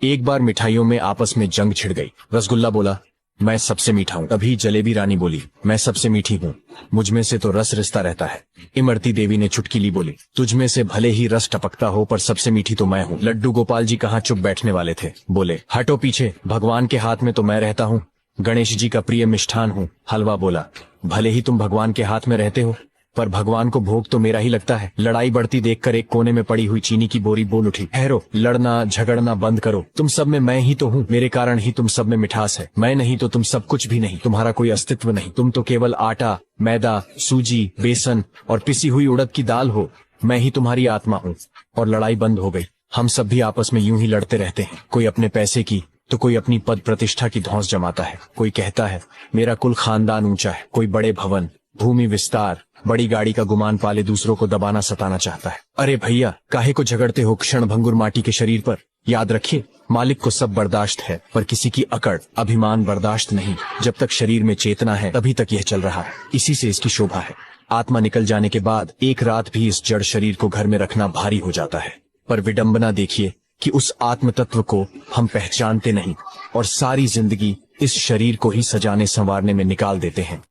एक बार मिठाइयों में आपस में जंग छिड़ गई। रसगुल्ला बोला, मैं सबसे मीठा हूँ। तभी जलेबी रानी बोली, मैं सबसे मीठी हूँ, मुझ में से तो रस रिश्ता रहता है। इमरती देवी ने चुटकीली बोली, तुझ में से भले ही रस टपकता हो पर सबसे मीठी तो मैं हूँ। लड्डू गोपाल जी कहाँ चुप बैठने वाले थे, बोले, हटो पीछे, भगवान के हाथ में तो मैं रहता हूँ, गणेश जी का प्रिय मिष्ठान हूँ। हलवा बोला, भले ही तुम भगवान के हाथ में रहते हो पर भगवान को भोग तो मेरा ही लगता है। लड़ाई बढ़ती देखकर एक कोने में पड़ी हुई चीनी की बोरी बोल उठी, ठहरो, लड़ना झगड़ना बंद करो, तुम सब में मैं ही तो हूँ, मेरे कारण ही तुम सब में मिठास है, मैं नहीं तो तुम सब कुछ भी नहीं, तुम्हारा कोई अस्तित्व नहीं, तुम तो केवल आटा, मैदा, सूजी, बेसन और पिसी हुई उड़द की दाल हो, मैं ही तुम्हारी आत्मा हूँ। और लड़ाई बंद हो गई। हम सब भी आपस में यूं ही लड़ते रहते हैं, कोई अपने पैसे की तो कोई अपनी पद प्रतिष्ठा की धौंस जमाता है। कोई कहता है मेरा कुल खानदान ऊंचा है, कोई बड़े भवन, भूमि विस्तार, बड़ी गाड़ी का गुमान पाले दूसरों को दबाना सताना चाहता है। अरे भैया, काहे को झगड़ते हो क्षण भंगुर माटी के शरीर पर? याद रखिए, मालिक को सब बर्दाश्त है पर किसी की अकड़, अभिमान बर्दाश्त नहीं। जब तक शरीर में चेतना है तभी तक यह चल रहा है, इसी से इसकी शोभा है। आत्मा निकल जाने के बाद एक रात भी इस जड़ शरीर को घर में रखना भारी हो जाता है। पर विडंबना देखिए कि उस आत्म तत्व को हम पहचानते नहीं और सारी जिंदगी इस शरीर को ही सजाने संवारने में निकाल देते हैं।